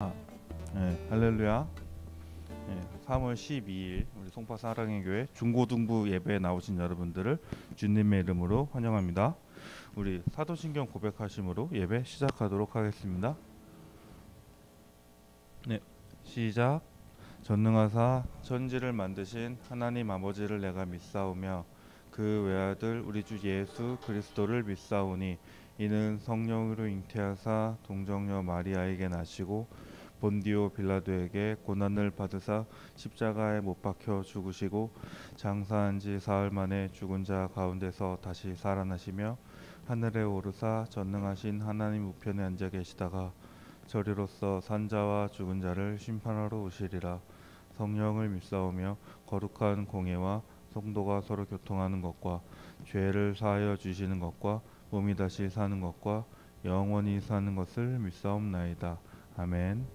네, 할렐루야. 3월 12일 우리 송파 사랑의 교회 중고등부 예배에 나오신 여러분들을 주님의 이름으로 환영합니다. 우리 사도신경 고백하심으로 예배 시작하도록 하겠습니다. 네, 시작. 전능하사 천지를 만드신 하나님 아버지를 내가 믿사오며 그 외아들 우리 주 예수 그리스도를 믿사오니 이는 성령으로 잉태하사 동정녀 마리아에게 나시고 본디오 빌라도에게 고난을 받으사 십자가에 못 박혀 죽으시고 장사한 지 사흘 만에 죽은 자 가운데서 다시 살아나시며 하늘에 오르사 전능하신 하나님 우편에 앉아 계시다가 저리로서 산자와 죽은 자를 심판하러 오시리라. 성령을 믿사오며 거룩한 공예와 성도가 서로 교통하는 것과 죄를 사하여 주시는 것과 몸이 다시 사는 것과 영원히 사는 것을 믿사옵나이다. 아멘.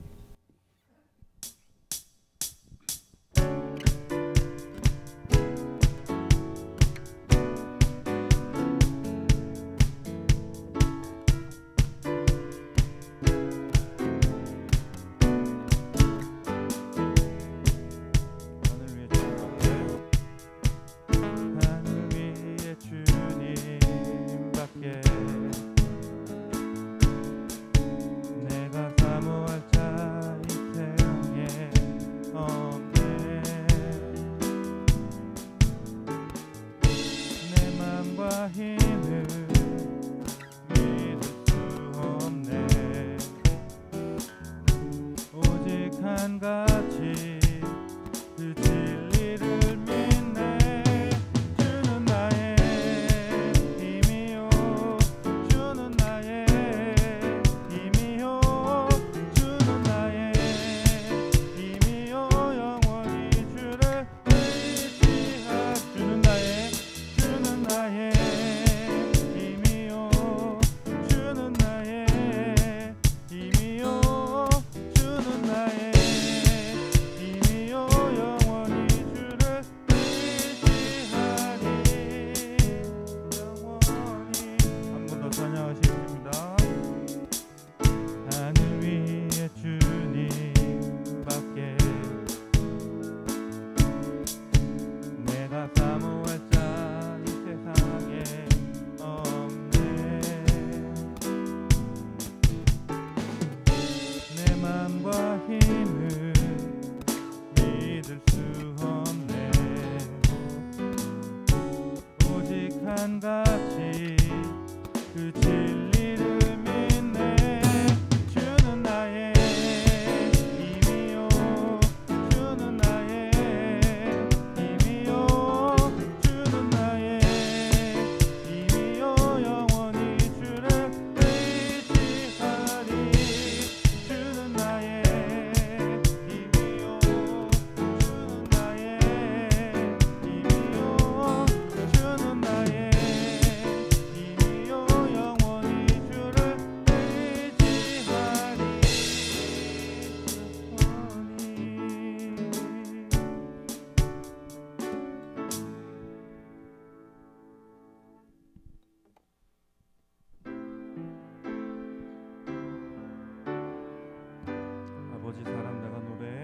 아버지 사랑 내가 노래해.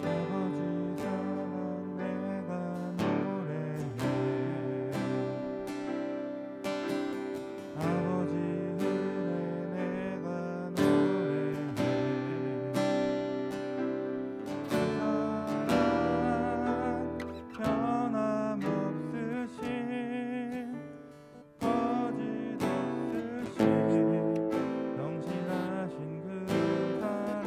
아버지 사랑 내가 노래해. 아버지 은혜 내가 노래해. 사랑 변함없으신 거짓없으신 영신하신 그 사랑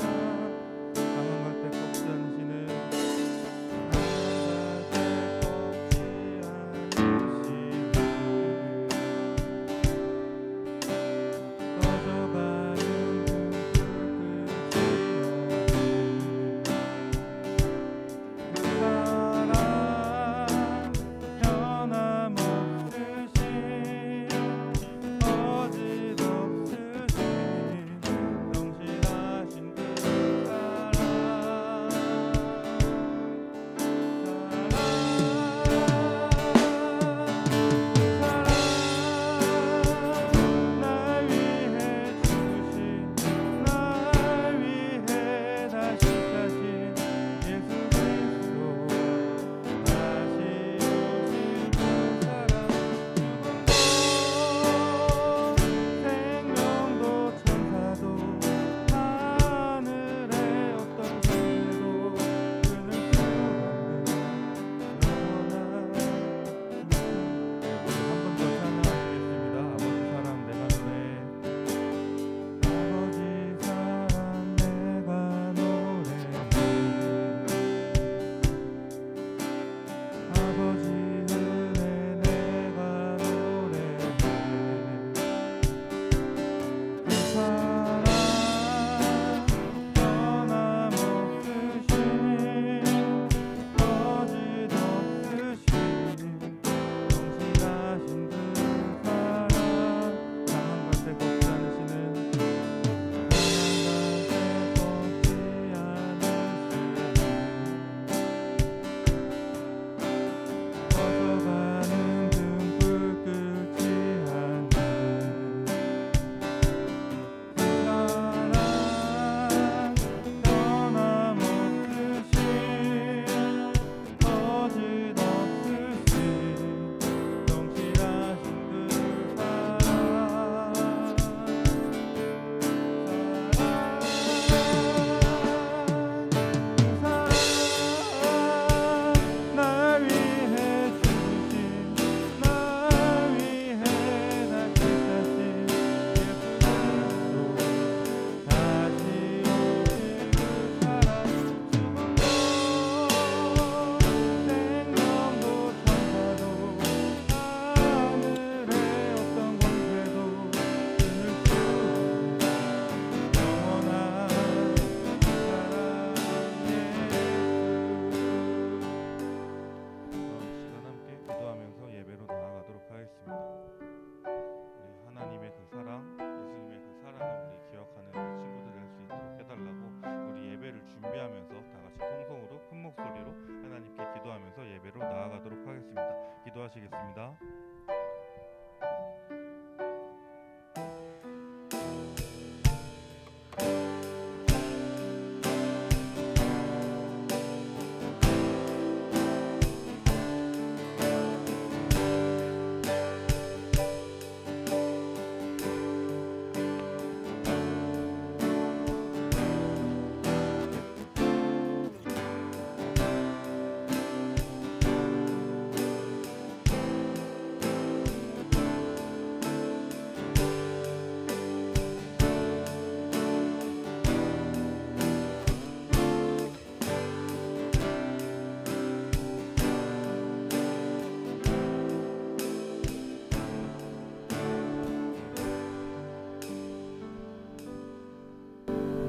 마치겠습니다.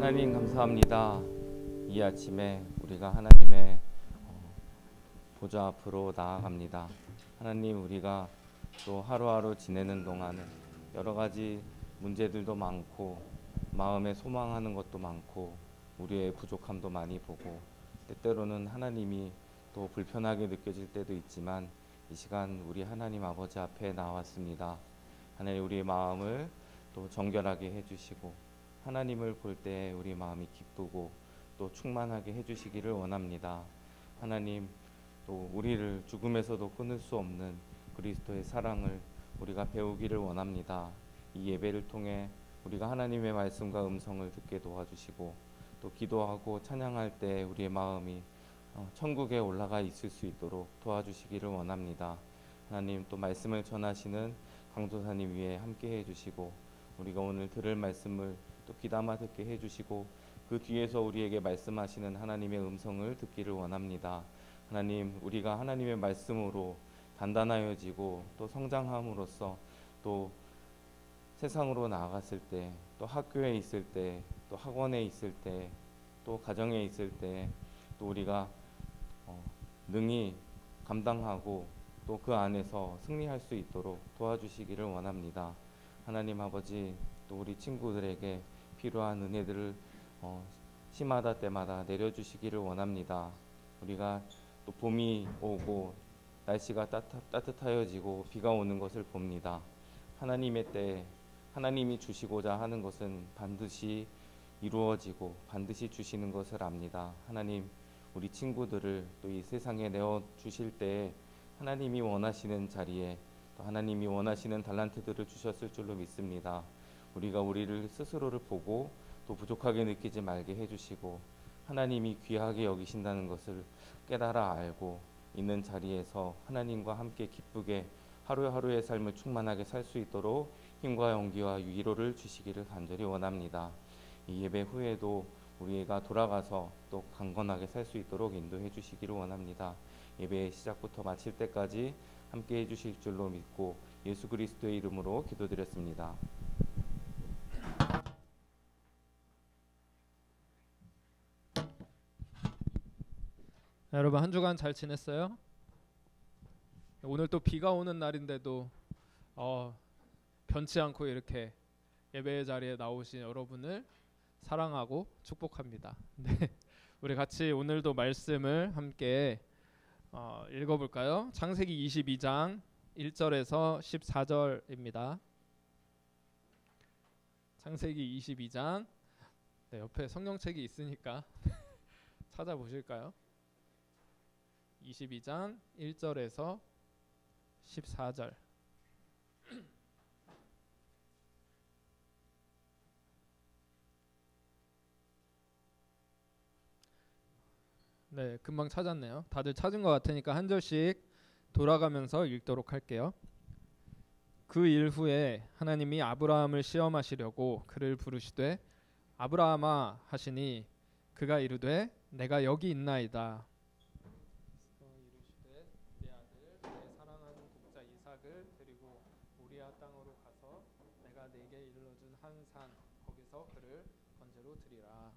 하나님 감사합니다. 이 아침에 우리가 하나님의 보좌 앞으로 나아갑니다. 하나님, 우리가 또 하루하루 지내는 동안에 여러 가지 문제들도 많고 마음에 소망하는 것도 많고 우리의 부족함도 많이 보고 때때로는 하나님이 또 불편하게 느껴질 때도 있지만 이 시간 우리 하나님 아버지 앞에 나왔습니다. 하나님, 우리의 마음을 또 정결하게 해주시고 하나님을 볼 때 우리 마음이 기쁘고 또 충만하게 해주시기를 원합니다. 하나님, 또 우리를 죽음에서도 끊을 수 없는 그리스도의 사랑을 우리가 배우기를 원합니다. 이 예배를 통해 우리가 하나님의 말씀과 음성을 듣게 도와주시고 또 기도하고 찬양할 때 우리의 마음이 천국에 올라가 있을 수 있도록 도와주시기를 원합니다. 하나님, 또 말씀을 전하시는 강도사님 위에 함께 해주시고 우리가 오늘 들을 말씀을 또 귀담아 듣게 해주시고 그 뒤에서 우리에게 말씀하시는 하나님의 음성을 듣기를 원합니다. 하나님, 우리가 하나님의 말씀으로 단단하여지고 또 성장함으로써 또 세상으로 나아갔을 때, 또 학교에 있을 때, 또 학원에 있을 때, 또 가정에 있을 때, 또 우리가 능히 감당하고 또 그 안에서 승리할 수 있도록 도와주시기를 원합니다. 하나님 아버지, 또 우리 친구들에게 필요한 은혜들을 시마다 때마다 내려주시기를 원합니다. 우리가 또 봄이 오고 날씨가 따뜻하여지고 비가 오는 것을 봅니다. 하나님의 때에 하나님이 주시고자 하는 것은 반드시 이루어지고 반드시 주시는 것을 압니다. 하나님, 우리 친구들을 또 이 세상에 내어주실 때에 하나님이 원하시는 자리에 또 하나님이 원하시는 달란트들을 주셨을 줄로 믿습니다. 우리가 우리를 스스로를 보고 또 부족하게 느끼지 말게 해주시고 하나님이 귀하게 여기신다는 것을 깨달아 알고 있는 자리에서 하나님과 함께 기쁘게 하루하루의 삶을 충만하게 살 수 있도록 힘과 용기와 위로를 주시기를 간절히 원합니다. 이 예배 후에도 우리가 돌아가서 또 강건하게 살 수 있도록 인도해 주시기를 원합니다. 예배의 시작부터 마칠 때까지 함께 해주실 줄로 믿고 예수 그리스도의 이름으로 기도드렸습니다. 여러분, 한 주간 잘 지냈어요? 오늘 또 비가 오는 날인데도 변치 않고 이렇게 예배의 자리에 나오신 여러분을 사랑하고 축복합니다. 네, 우리 같이 오늘도 말씀을 함께 읽어볼까요? 창세기 22장 1절에서 14절입니다. 창세기 22장, 네, 옆에 성경책이 있으니까 찾아보실까요? 22장 1절에서 14절. 네, 금방 찾았네요. 다들 찾은 것 같으니까 한 절씩 돌아가면서 읽도록 할게요. 그 일 후에 하나님이 아브라함을 시험하시려고 그를 부르시되 아브라함아 하시니 그가 이르되 내가 여기 있나이다. 이르시되 내 아들 내 사랑하는 독자 이삭을 데리고 모리아 땅으로 가서 내가 네게 일러준 한 산 거기서 그를 번제로 드리라.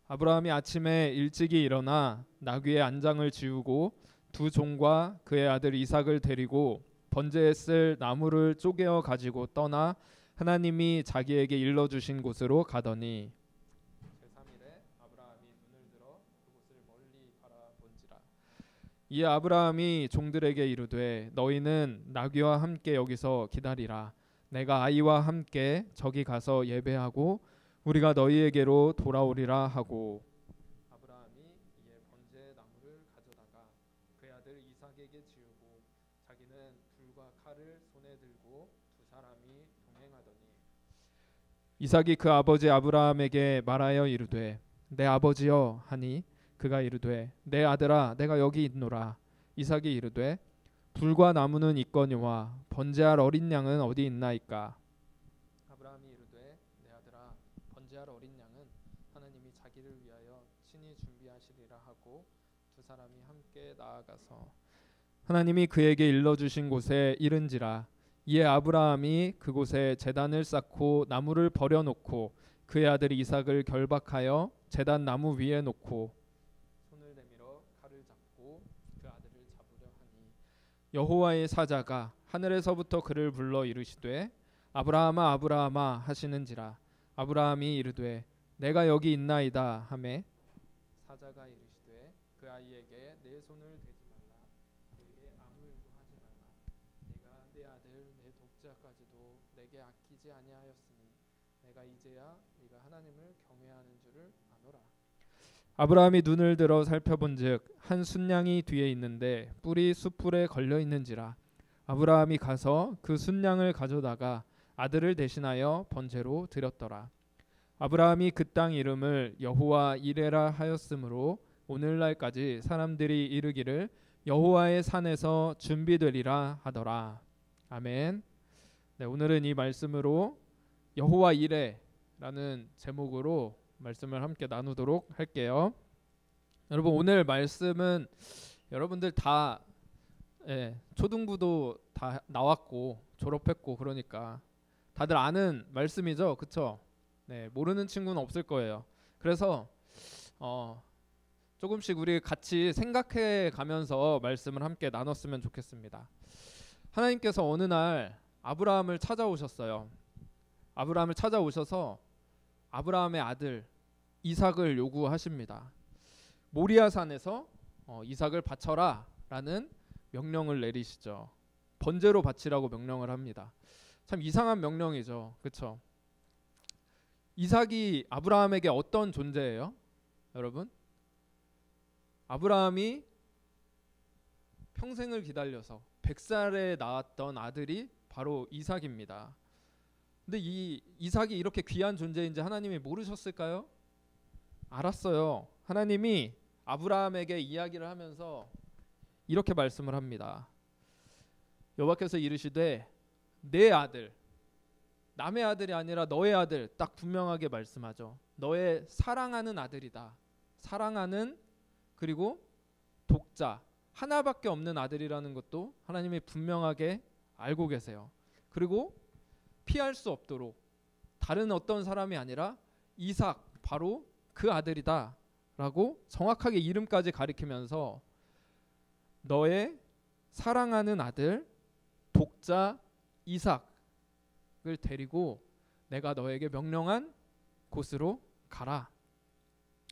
아브라함이 아침에 일찍이 일어나 나귀의 안장을 지우고 두 종과 그의 아들 이삭을 데리고 번제에 쓸 나무를 쪼개어 가지고 떠나 하나님이 자기에게 일러주신 곳으로 가더니 제3일에 아브라함이 눈을 들어 그곳을 멀리 바라본지라 이에 아브라함이 종들에게 이르되 너희는 나귀와 함께 여기서 기다리라. 내가 아이와 함께 저기 가서 예배하고 우리가 너희에게로 돌아오리라 하고 아브라함이 이에 번제 나무를 가져다가 그의 아들 이삭에게 지우고 자기는 불과 칼을 손에 들고 두 사람이 동행하더니 이삭이 그 아버지 아브라함에게 말하여 이르되 내 아버지여 하니 그가 이르되 내 아들아 내가 여기 있노라. 이삭이 이르되 불과 나무는 있거니와 번제할 어린 양은 어디 있나이까. 아브라함이 이르되 내 아들아 번제할 어린 양은 하나님이 자기를 위하여 친히 준비하시리라 하고 두 사람이 함께 나아가서 하나님이 그에게 일러주신 곳에 이른지라. 이에 아브라함이 그곳에 제단을 쌓고 나무를 버려놓고 그의 아들 이삭을 결박하여 제단 나무 위에 놓고 손을 내밀어 칼을 잡고 그 아들을 잡으려 하니 여호와의 사자가 하늘에서부터 그를 불러 이르시되 아브라함아 아브라함아 하시는지라. 아브라함이 이르되 내가 여기 있나이다 하매 사자가 이르시되 그 아이에게 내 손을 대지 말라. 그에게 아무 일도 하지 말라. 내가 내 아들 내 독자까지도 내게 아끼지 아니하였으니 내가 이제야 네가 하나님을 경외하는 줄을 아노라. 아브라함이 눈을 들어 살펴본즉 한 순양이 뒤에 있는데 뿔이 숯불에 걸려 있는지라. 아브라함이 가서 그 순양을 가져다가 아들을 대신하여 번제로 드렸더라. 아브라함이 그 땅 이름을 여호와 이레라 하였으므로 오늘날까지 사람들이 이르기를 여호와의 산에서 준비되리라 하더라. 아멘. 네, 오늘은 이 말씀으로 여호와 이레라는 제목으로 말씀을 함께 나누도록 할게요. 여러분 오늘 말씀은 여러분들 다 초등부도 다 나왔고 졸업했고 그러니까 다들 아는 말씀이죠, 그렇죠? 네, 모르는 친구는 없을 거예요. 그래서 조금씩 우리 같이 생각해 가면서 말씀을 함께 나눴으면 좋겠습니다. 하나님께서 어느 날 아브라함을 찾아오셨어요. 아브라함을 찾아오셔서 아브라함의 아들 이삭을 요구하십니다. 모리아 산에서 이삭을 바쳐라 라는 명령을 내리시죠. 번제로 바치라고 명령을 합니다. 참 이상한 명령이죠, 그렇죠? 이삭이 아브라함에게 어떤 존재예요, 여러분? 아브라함이 평생을 기다려서 100살에 낳았던 아들이 바로 이삭입니다. 근데 이 이삭이 이렇게 귀한 존재인지 하나님이 모르셨을까요? 알았어요. 하나님이 아브라함에게 이야기를 하면서 이렇게 말씀을 합니다. 여호와께서 이르시되 내 아들, 남의 아들이 아니라 너의 아들, 딱 분명하게 말씀하죠. 너의 사랑하는 아들이다. 사랑하는, 그리고 독자, 하나밖에 없는 아들이라는 것도 하나님이 분명하게 알고 계세요. 그리고 피할 수 없도록 다른 어떤 사람이 아니라 이삭, 바로 그 아들이다 라고 정확하게 이름까지 가리키면서 너의 사랑하는 아들 독자 이삭을 데리고 내가 너에게 명령한 곳으로 가라,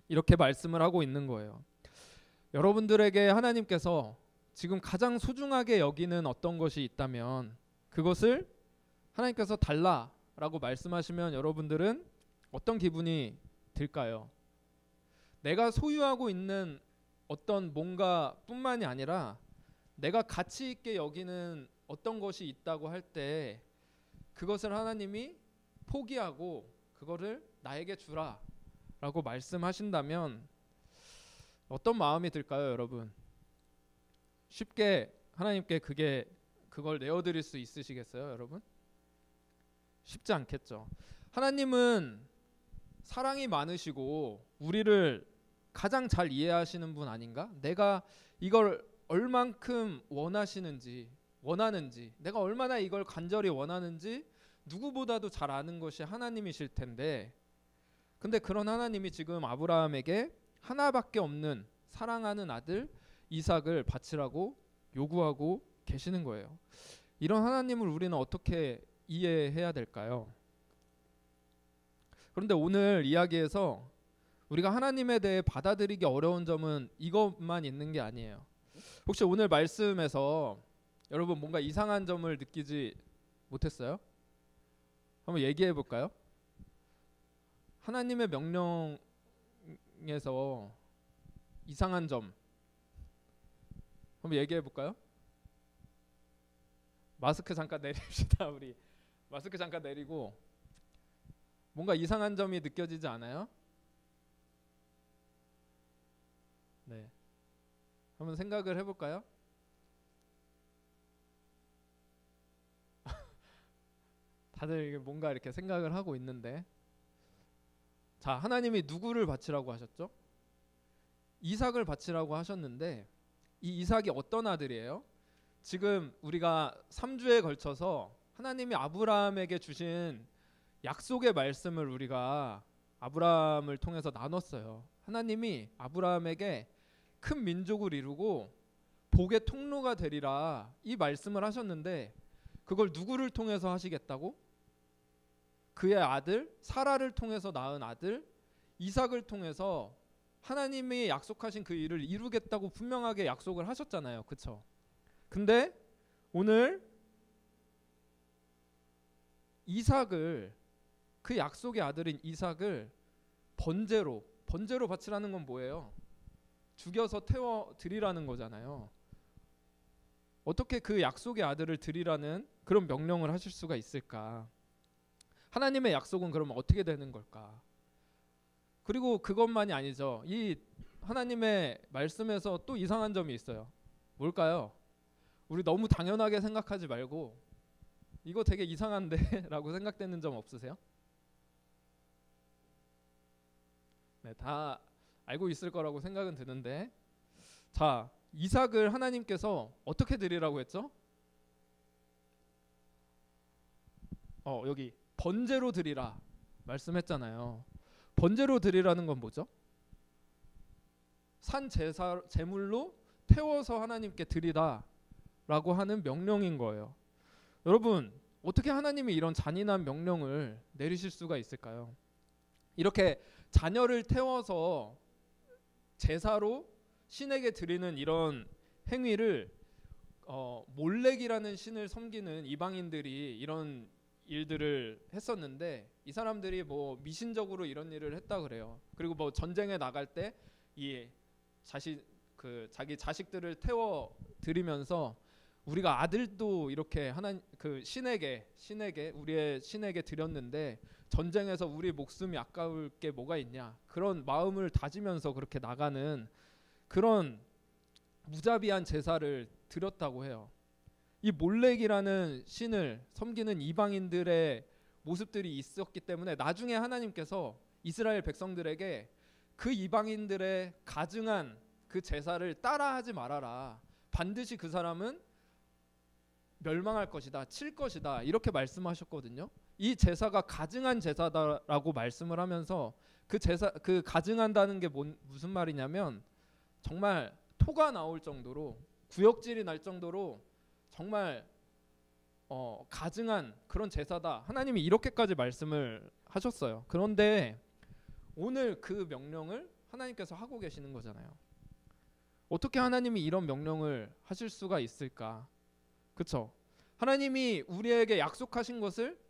이렇게 말씀을 하고 있는 거예요. 여러분들에게 하나님께서 지금 가장 소중하게 여기는 어떤 것이 있다면 그것을 하나님께서 달라라고 말씀하시면 여러분들은 어떤 기분이 들까요? 내가 소유하고 있는 어떤 뭔가 뿐만이 아니라 내가 가치 있게 여기는 어떤 것이 있다고 할 때 그것을 하나님이 포기하고 그거를 나에게 주라 라고 말씀하신다면 어떤 마음이 들까요, 여러분? 쉽게 하나님께 그걸 내어드릴 수 있으시겠어요, 여러분? 쉽지 않겠죠. 하나님은 사랑이 많으시고 우리를 가장 잘 이해하시는 분 아닌가? 내가 이걸 얼만큼 원하는지, 내가 얼마나 이걸 간절히 원하는지 누구보다도 잘 아는 것이 하나님이실 텐데, 근데 그런 하나님이 지금 아브라함에게 하나밖에 없는 사랑하는 아들 이삭을 바치라고 요구하고 계시는 거예요. 이런 하나님을 우리는 어떻게 이해해야 될까요? 그런데 오늘 이야기에서 우리가 하나님에 대해 받아들이기 어려운 점은 이것만 있는 게 아니에요. 혹시 오늘 말씀에서 여러분 뭔가 이상한 점을 느끼지 못했어요? 한번 얘기해 볼까요? 하나님의 명령에서 이상한 점 한번 얘기해 볼까요? 마스크 잠깐 내립시다. 우리 마스크 잠깐 내리고 뭔가 이상한 점이 느껴지지 않아요? 네. 한번 생각을 해볼까요? 다들 뭔가 이렇게 생각을 하고 있는데, 자, 하나님이 누구를 바치라고 하셨죠? 이삭을 바치라고 하셨는데, 이 이삭이 어떤 아들이에요? 지금 우리가 3주에 걸쳐서 하나님이 아브라함에게 주신 약속의 말씀을 우리가 아브라함을 통해서 나눴어요. 하나님이 아브라함에게 큰 민족을 이루고 복의 통로가 되리라 이 말씀을 하셨는데, 그걸 누구를 통해서 하시겠다고? 그의 아들 사라를 통해서 낳은 아들 이삭을 통해서 하나님이 약속하신 그 일을 이루겠다고 분명하게 약속을 하셨잖아요. 그렇죠? 근데 오늘 이삭을, 그 약속의 아들인 이삭을 번제로 바치라는 건 뭐예요? 죽여서 태워 드리라는 거잖아요. 어떻게 그 약속의 아들을 드리라는 그런 명령을 하실 수가 있을까? 하나님의 약속은 그러면 어떻게 되는 걸까? 그리고 그것만이 아니죠. 이 하나님의 말씀에서 또 이상한 점이 있어요. 뭘까요? 우리 너무 당연하게 생각하지 말고 이거 되게 이상한데 라고 생각되는 점 없으세요? 네, 다 알고 있을 거라고 생각은 드는데, 자, 이삭을 하나님께서 어떻게 드리라고 했죠? 여기 번제로 드리라 말씀했잖아요. 번제로 드리라는 건 뭐죠? 산 제물로 태워서 하나님께 드리라라고 하는 명령인 거예요. 여러분, 어떻게 하나님이 이런 잔인한 명령을 내리실 수가 있을까요? 이렇게 자녀를 태워서 제사로 신에게 드리는 이런 행위를 몰렉이라는 신을 섬기는 이방인들이 이런 일들을 했었는데, 이 사람들이 뭐 미신적으로 이런 일을 했다 그래요. 그리고 뭐 전쟁에 나갈 때 이 자기 자식들을 태워 드리면서 우리가 아들도 이렇게 그 신에게 우리의 신에게 드렸는데 전쟁에서 우리 목숨이 아까울 게 뭐가 있냐, 그런 마음을 다지면서 그렇게 나가는 그런 무자비한 제사를 드렸다고 해요. 이 몰렉이라는 신을 섬기는 이방인들의 모습들이 있었기 때문에 나중에 하나님께서 이스라엘 백성들에게 그 이방인들의 가증한 그 제사를 따라하지 말아라, 반드시 그 사람은 멸망할 것이다, 칠 것이다, 이렇게 말씀하셨거든요. 이 제사가 가증한 제사다라고 말씀을 하면서 그 가증한다는 게 무슨 말이냐면 정말 토가 나올 정도로, 구역질이 날 정도로 정말 가증한 그런 제사다, 하나님이 이렇게까지 말씀을 하셨어요. 그런데 오늘 그 명령을 하나님께서 하고 계시는 거잖아요. 어떻게 하나님이 이런 명령을 하실 수가 있을까? 그렇죠? 하나님이 우리에게 약속하신 것을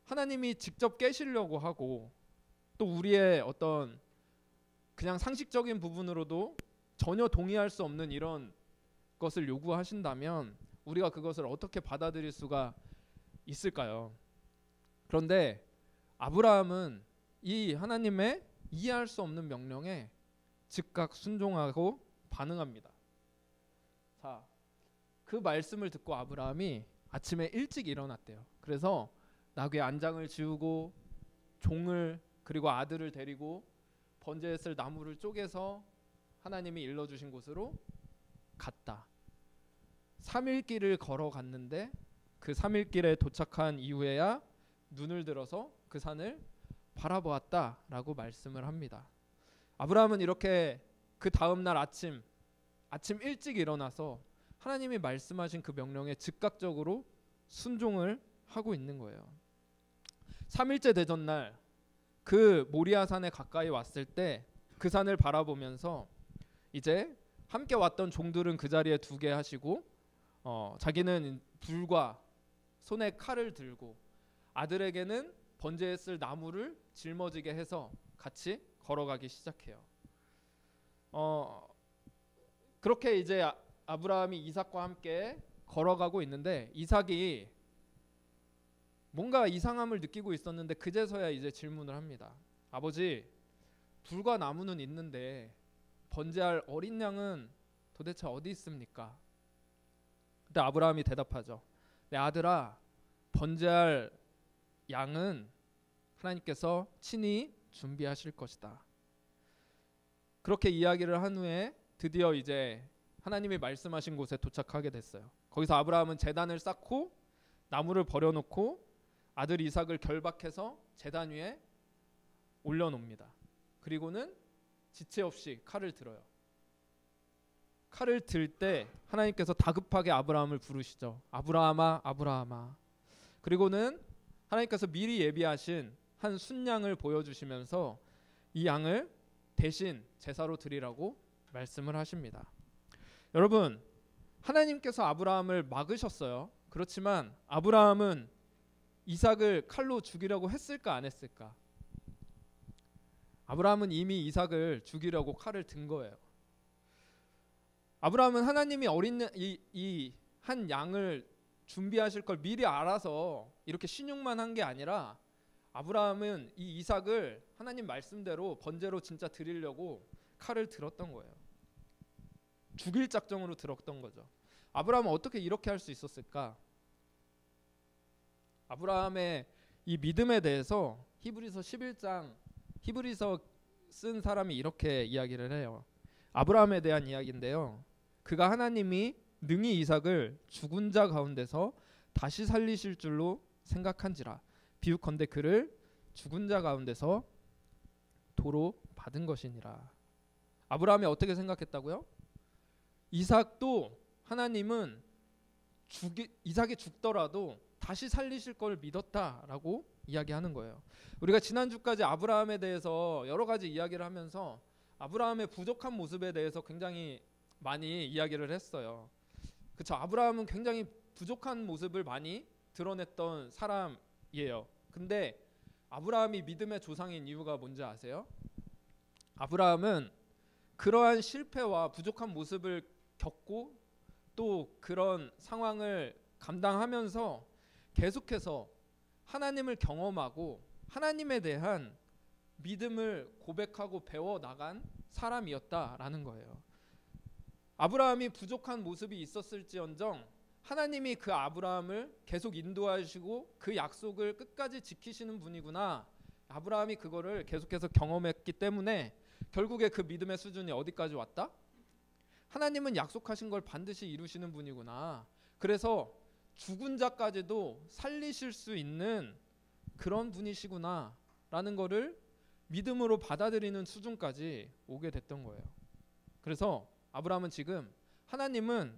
하나님이 직접 깨시려고 하고, 또 우리의 어떤 그냥 상식적인 부분으로도 전혀 동의할 수 없는 이런 것을 요구하신다면 우리가 그것을 어떻게 받아들일 수가 있을까요? 그런데 아브라함은 이 하나님의 이해할 수 없는 명령에 즉각 순종하고 반응합니다. 자, 그 말씀을 듣고 아브라함이 아침에 일찍 일어났대요. 그래서 나귀의 안장을 지우고 종을 그리고 아들을 데리고 번제에 쓸 나무를 쪼개서 하나님이 일러주신 곳으로 갔다. 3일 길을 걸어갔는데 그 3일 길에 도착한 이후에야 눈을 들어서 그 산을 바라보았다라고 말씀을 합니다. 아브라함은 이렇게 그 다음 날 아침 일찍 일어나서 하나님이 말씀하신 그 명령에 즉각적으로 순종을 하고 있는 거예요. 3일째 되던 날 그 모리아 산에 가까이 왔을 때 그 산을 바라보면서 이제 함께 왔던 종들은 그 자리에 두게 하시고 자기는 불과 손에 칼을 들고 아들에게는 번제에 쓸 나무를 짊어지게 해서 같이 걸어가기 시작해요. 그렇게 이제 아브라함이 이삭과 함께 걸어가고 있는데 이삭이 뭔가 이상함을 느끼고 있었는데 그제서야 이제 질문을 합니다. 아버지, 불과 나무는 있는데 번제할 어린 양은 도대체 어디 있습니까? 그때 아브라함이 대답하죠. 내 아들아, 번제할 양은 하나님께서 친히 준비하실 것이다. 그렇게 이야기를 한 후에 드디어 이제 하나님이 말씀하신 곳에 도착하게 됐어요. 거기서 아브라함은 제단을 쌓고 나무를 버려놓고 아들 이삭을 결박해서 제단 위에 올려놓습니다. 그리고는 지체 없이 칼을 들어요. 칼을 들 때 하나님께서 다급하게 아브라함을 부르시죠. 아브라함아, 아브라함아. 그리고는 하나님께서 미리 예비하신 한 순양을 보여주시면서 이 양을 대신 제사로 드리라고 말씀을 하십니다. 여러분, 하나님께서 아브라함을 막으셨어요. 그렇지만 아브라함은 이삭을 칼로 죽이려고 했을까 안 했을까? 아브라함은 이미 이삭을 죽이려고 칼을 든 거예요. 아브라함은 하나님이 어린 이 한 양을 준비하실 걸 미리 알아서 이렇게 신용만 한 게 아니라 아브라함은 이 이삭을 하나님 말씀대로 번제로 진짜 드리려고 칼을 들었던 거예요. 죽일 작정으로 들었던 거죠. 아브라함은 어떻게 이렇게 할 수 있었을까? 아브라함의 이 믿음에 대해서 히브리서 11장 히브리서 쓴 사람이 이렇게 이야기를 해요. 아브라함에 대한 이야기인데요. 그가 하나님이 능히 이삭을 죽은 자 가운데서 다시 살리실 줄로 생각한지라 비유컨대 그를 죽은 자 가운데서 도로 받은 것이니라. 아브라함이 어떻게 생각했다고요? 이삭도 하나님은 이삭이 죽더라도 다시 살리실 걸 믿었다라고 이야기하는 거예요. 우리가 지난주까지 아브라함에 대해서 여러 가지 이야기를 하면서 아브라함의 부족한 모습에 대해서 굉장히 많이 이야기를 했어요. 그렇죠. 아브라함은 굉장히 부족한 모습을 많이 드러냈던 사람이에요. 근데 아브라함이 믿음의 조상인 이유가 뭔지 아세요? 아브라함은 그러한 실패와 부족한 모습을 겪고 또 그런 상황을 감당하면서 계속해서 하나님을 경험하고 하나님에 대한 믿음을 고백하고 배워나간 사람이었다라는 거예요. 아브라함이 부족한 모습이 있었을지언정 하나님이 그 아브라함을 계속 인도하시고 그 약속을 끝까지 지키시는 분이구나. 아브라함이 그거를 계속해서 경험했기 때문에 결국에 그 믿음의 수준이 어디까지 왔다? 하나님은 약속하신 걸 반드시 이루시는 분이구나. 그래서 죽은 자까지도 살리실 수 있는 그런 분이시구나 라는 거를 믿음으로 받아들이는 수준까지 오게 됐던 거예요. 그래서 아브라함은 지금 하나님은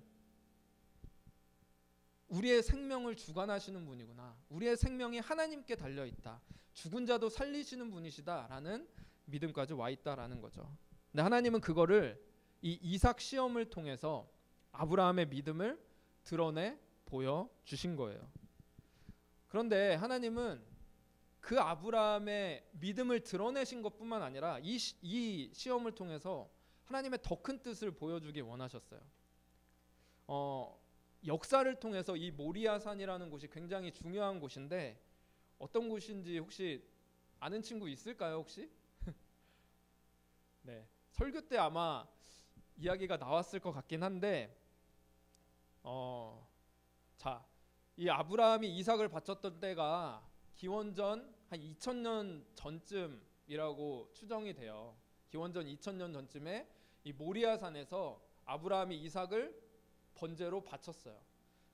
우리의 생명을 주관하시는 분이구나. 우리의 생명이 하나님께 달려있다. 죽은 자도 살리시는 분이시다라는 믿음까지 와 있다라는 거죠. 근데 하나님은 그거를 이 이삭 시험을 통해서 아브라함의 믿음을 드러내 보여주신 거예요. 그런데 하나님은 그 아브라함의 믿음을 드러내신 것뿐만 아니라 이 시험을 통해서 하나님의 더 큰 뜻을 보여주기 원하셨어요. 역사를 통해서 이 모리아산이라는 곳이 굉장히 중요한 곳인데 어떤 곳인지 혹시 아는 친구 있을까요? 혹시? 네, 설교 때 아마 이야기가 나왔을 것 같긴 한데 자, 이 아브라함이 이삭을 바쳤던 때가 기원전 한 2000년 전쯤이라고 추정이 돼요. 기원전 2000년 전쯤에 이 모리아산에서 아브라함이 이삭을 번제로 바쳤어요.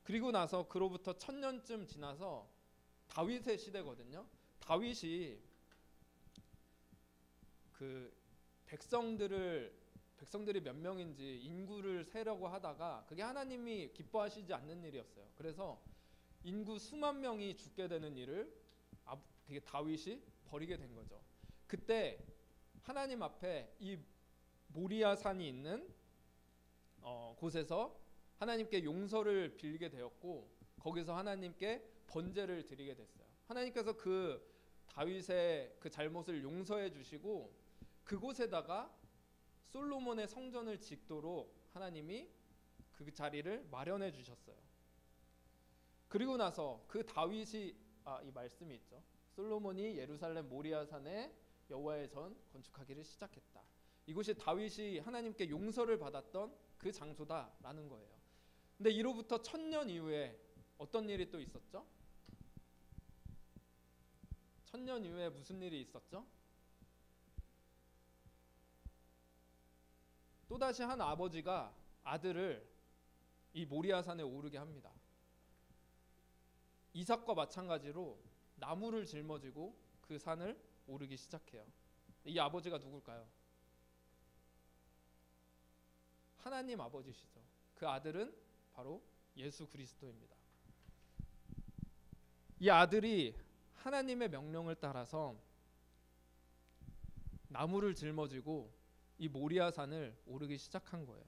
그리고 나서 그로부터 1000년쯤 지나서 다윗의 시대거든요. 다윗이 그 백성들이 몇 명인지 인구를 세려고 하다가 그게 하나님이 기뻐하시지 않는 일이었어요. 그래서 인구 수만 명이 죽게 되는 일을 그게 다윗이 벌이게 된 거죠. 그때 하나님 앞에 이 모리아 산이 있는 곳에서 하나님께 용서를 빌게 되었고 거기서 하나님께 번제를 드리게 됐어요. 하나님께서 그 다윗의 그 잘못을 용서해 주시고 그곳에다가 솔로몬의 성전을 짓도록 하나님이 그 자리를 마련해 주셨어요. 그리고 나서 그 다윗이 이 말씀이 있죠. 솔로몬이 예루살렘 모리아산에 여호와의 전 건축하기를 시작했다. 이곳이 다윗이 하나님께 용서를 받았던 그 장소다라는 거예요. 근데 이로부터 1000년 이후에 어떤 일이 또 있었죠? 1000년 이후에 무슨 일이 있었죠? 또다시 한 아버지가 아들을 이 모리아산에 오르게 합니다. 이삭과 마찬가지로 나무를 짊어지고 그 산을 오르기 시작해요. 이 아버지가 누굴까요? 하나님 아버지시죠. 그 아들은 바로 예수 그리스도입니다. 이 아들이 하나님의 명령을 따라서 나무를 짊어지고 이 모리아산을 오르기 시작한 거예요.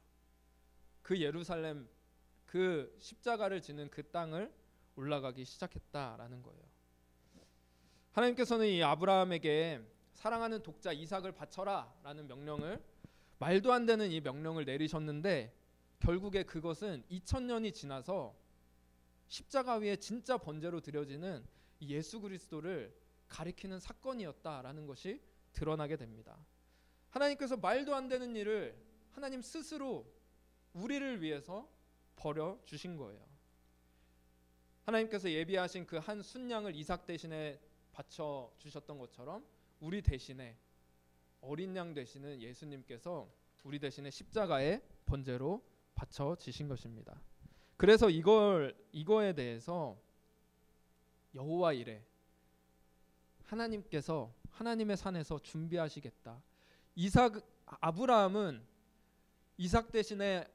그 예루살렘 그 십자가를 지는 그 땅을 올라가기 시작했다라는 거예요. 하나님께서는 이 아브라함에게 사랑하는 독자 이삭을 바쳐라 라는 명령을, 말도 안 되는 이 명령을 내리셨는데 결국에 그것은 2000년이 지나서 십자가 위에 진짜 번제로 드려지는 예수 그리스도를 가리키는 사건이었다라는 것이 드러나게 됩니다. 하나님께서 말도 안 되는 일을 하나님 스스로 우리를 위해서 버려주신 거예요. 하나님께서 예비하신 그 한 순양을 이삭 대신에 바쳐주셨던 것처럼 우리 대신에 어린 양 되시는 예수님께서 우리 대신에 십자가에 번제로 바쳐지신 것입니다. 그래서 이거에 대해서 여호와 이레, 하나님께서 하나님의 산에서 준비하시겠다. 아브라함은 이삭 대신에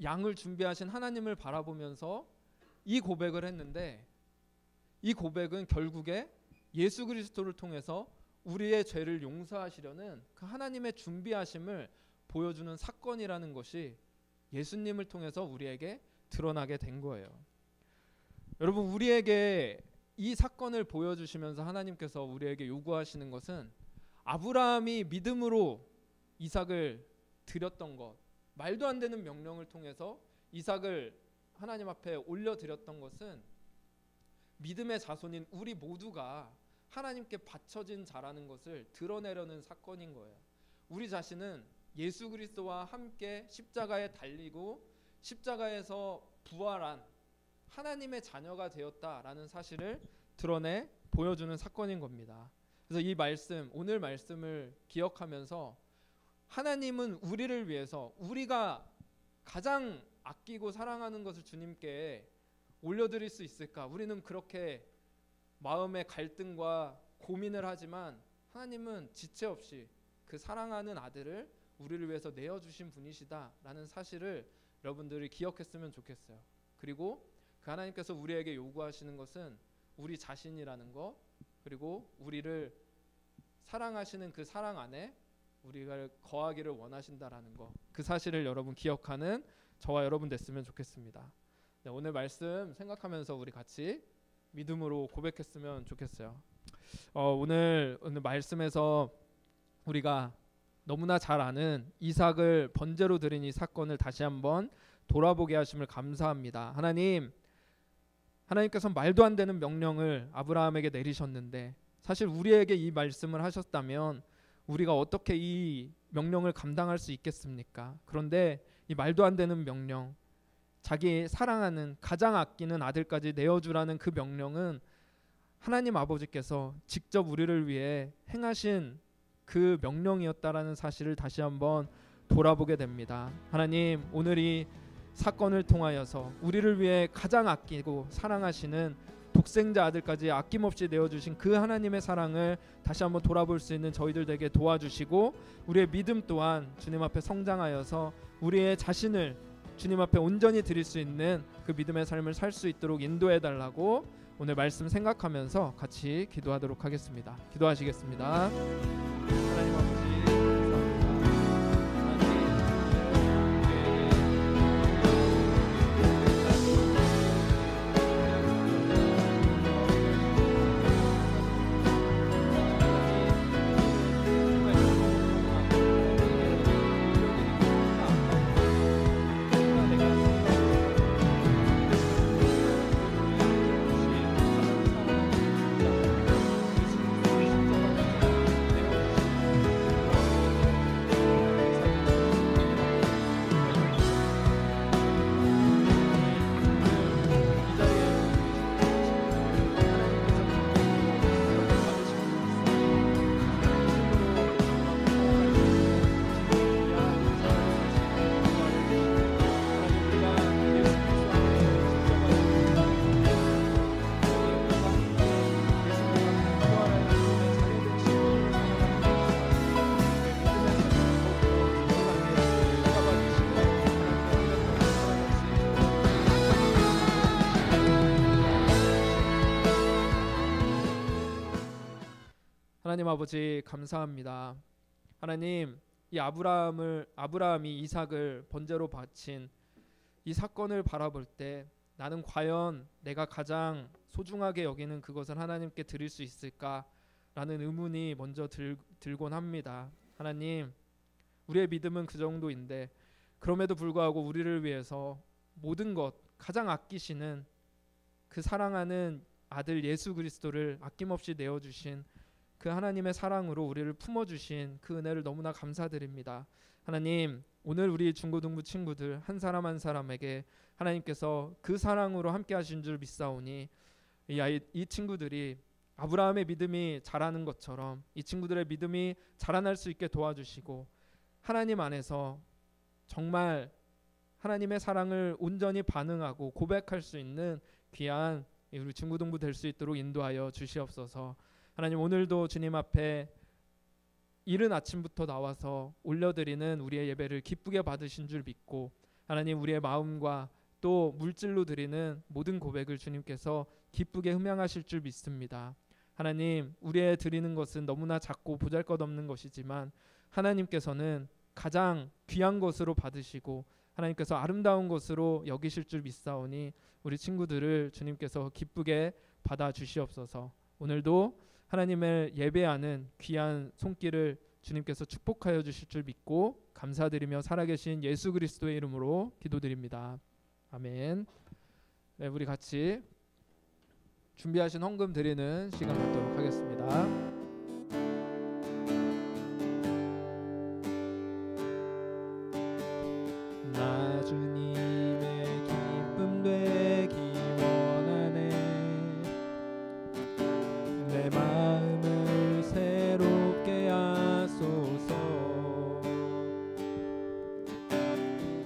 양을 준비하신 하나님을 바라보면서 이 고백을 했는데, 이 고백은 결국에 예수 그리스도를 통해서 우리의 죄를 용서하시려는 그 하나님의 준비하심을 보여주는 사건이라는 것이 예수님을 통해서 우리에게 드러나게 된 거예요. 여러분, 우리에게 이 사건을 보여주시면서 하나님께서 우리에게 요구하시는 것은 아브라함이 믿음으로 이삭을 드렸던 것, 말도 안 되는 명령을 통해서 이삭을 하나님 앞에 올려드렸던 것은 믿음의 자손인 우리 모두가 하나님께 바쳐진 자라는 것을 드러내려는 사건인 거예요. 우리 자신은 예수 그리스도와 함께 십자가에 달리고 십자가에서 부활한 하나님의 자녀가 되었다라는 사실을 드러내 보여주는 사건인 겁니다. 그래서 이 말씀, 오늘 말씀을 기억하면서 하나님은 우리를 위해서 우리가 가장 아끼고 사랑하는 것을 주님께 올려드릴 수 있을까? 우리는 그렇게 마음의 갈등과 고민을 하지만 하나님은 지체 없이 그 사랑하는 아들을 우리를 위해서 내어주신 분이시다라는 사실을 여러분들이 기억했으면 좋겠어요. 그리고 그 하나님께서 우리에게 요구하시는 것은 우리 자신이라는 것, 그리고 우리를 사랑하시는 그 사랑 안에 우리가 거하기를 원하신다라는 것, 그 사실을 여러분 기억하는 저와 여러분 됐으면 좋겠습니다. 네, 오늘 말씀 생각하면서 우리 같이 믿음으로 고백했으면 좋겠어요. 오늘 말씀에서 우리가 너무나 잘 아는 이삭을 번제로 드린 이 사건을 다시 한번 돌아보게 하심을 감사합니다. 하나님께서 말도 안 되는 명령을 아브라함에게 내리셨는데, 사실 우리에게 이 말씀을 하셨다면 우리가 어떻게 이 명령을 감당할 수 있겠습니까? 그런데 이 말도 안 되는 명령, 자기 사랑하는 가장 아끼는 아들까지 내어주라는 그 명령은 하나님 아버지께서 직접 우리를 위해 행하신 그 명령이었다라는 사실을 다시 한번 돌아보게 됩니다. 하나님, 오늘 이 사건을 통하여서 우리를 위해 가장 아끼고 사랑하시는 독생자 아들까지 아낌없이 내어주신 그 하나님의 사랑을 다시 한번 돌아볼 수 있는 저희들 되게 도와주시고, 우리의 믿음 또한 주님 앞에 성장하여서 우리의 자신을 주님 앞에 온전히 드릴 수 있는 그 믿음의 삶을 살 수 있도록 인도해 달라고 오늘 말씀 생각하면서 같이 기도하도록 하겠습니다. 기도하시겠습니다. 하나님 아버지, 감사합니다. 하나님, 우리에게 하나님 아버지 감사합니다. 하나님, 이 아브라함이 이삭을 번제로 바친 이 사건을 바라볼 때 나는 과연 내가 가장 소중하게 여기는 그것을 하나님께 드릴 수 있을까라는 의문이 먼저 들곤 합니다. 하나님, 우리의 믿음은 그 정도인데 그럼에도 불구하고 우리를 위해서 모든 것 가장 아끼시는 그 사랑하는 아들 예수 그리스도를 아낌없이 내어주신 그 하나님의 사랑으로 우리를 품어주신 그 은혜를 너무나 감사드립니다. 하나님, 오늘 우리 중고등부 친구들 한 사람 한 사람에게 하나님께서 그 사랑으로 함께 하신 줄 믿사오니 이 친구들이 아브라함의 믿음이 자라는 것처럼 이 친구들의 믿음이 자라날 수 있게 도와주시고 하나님 안에서 정말 하나님의 사랑을 온전히 반응하고 고백할 수 있는 귀한 우리 중고등부 될 수 있도록 인도하여 주시옵소서. 하나님, 오늘도 주님 앞에 이른 아침부터 나와서 올려드리는 우리의 예배를 기쁘게 받으신 줄 믿고 하나님, 우리의 마음과 또 물질로 드리는 모든 고백을 주님께서 기쁘게 흠양하실 줄 믿습니다. 하나님, 우리의 드리는 것은 너무나 작고 보잘것없는 것이지만 하나님께서는 가장 귀한 것으로 받으시고 하나님께서 아름다운 것으로 여기실 줄 믿사오니 우리 친구들을 주님께서 기쁘게 받아 주시옵소서. 오늘도 하나님을 예배하는 귀한 손길을 주님께서 축복하여 주실 줄 믿고 감사드리며 살아계신 예수 그리스도의 이름으로 기도드립니다. 아멘. 네, 우리 같이 준비하신 헌금 드리는 시간 갖도록 하겠습니다. 나 주님의 기쁨 되기 원하네. 내 마음을 새롭게 하소서.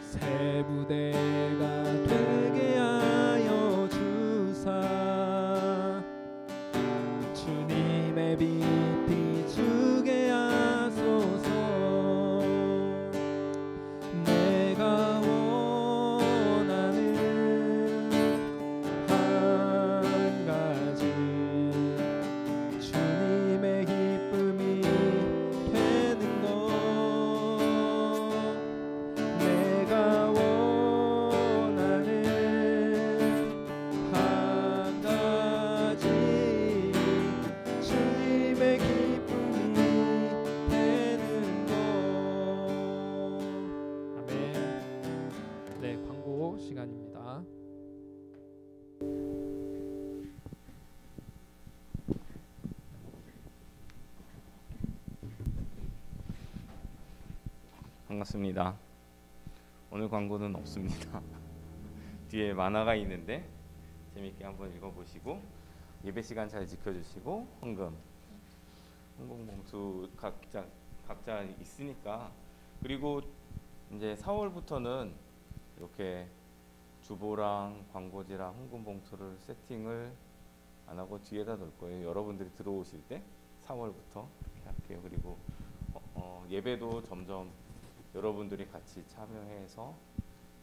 새 부대가 되게 하여 주사. 주님의 빛 비추게 하소서. 내가 원하는 한 가지 주님의 기쁨이 되는 것. 내가 원하는 한 가지 주님의 기쁨이 되는 것. 아멘. 네, 광고 시간입니다. 반갑습니다. 오늘 광고는 없습니다. 뒤에 만화가 있는데 재밌게 한번 읽어보시고 예배 시간 잘 지켜주시고 헌금 봉투 각자 있으니까. 그리고 이제 4월부터는 이렇게 주보랑 광고지랑 헌금 봉투를 세팅을 안 하고 뒤에다 놓을 거예요. 여러분들이 들어오실 때 4월부터 이렇게 할게요. 그리고 예배도 점점 여러분들이 같이 참여해서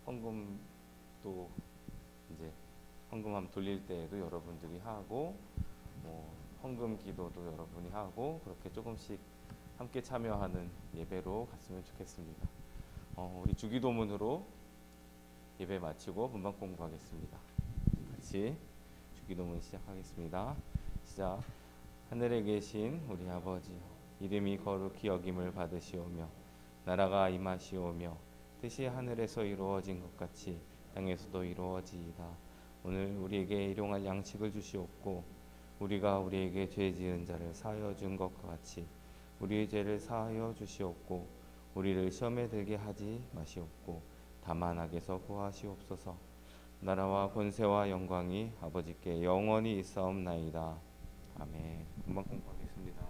헌금도 이제 헌금함 돌릴 때에도 여러분들이 하고 헌금 기도도 여러분이 하고 그렇게 조금씩 함께 참여하는 예배로 갔으면 좋겠습니다. 우리 주기도문으로 예배 마치고 문방 공부하겠습니다. 같이 주기도문 시작하겠습니다. 시작. 하늘에 계신 우리 아버지, 이름이 거룩히 여김을 받으시오며 나라가 임하시오며 뜻이 하늘에서 이루어진 것 같이 땅에서도 이루어지이다. 오늘 우리에게 일용할 양식을 주시옵고 우리가 우리에게 죄 지은 자를 사하여 준 것과 같이 우리의 죄를 사하여 주시옵고 우리를 시험에 들게 하지 마시옵고 다만 악에서 구하시옵소서. 나라와 권세와 영광이 아버지께 영원히 있사옵나이다. 아멘. 금방 공부하겠습니다.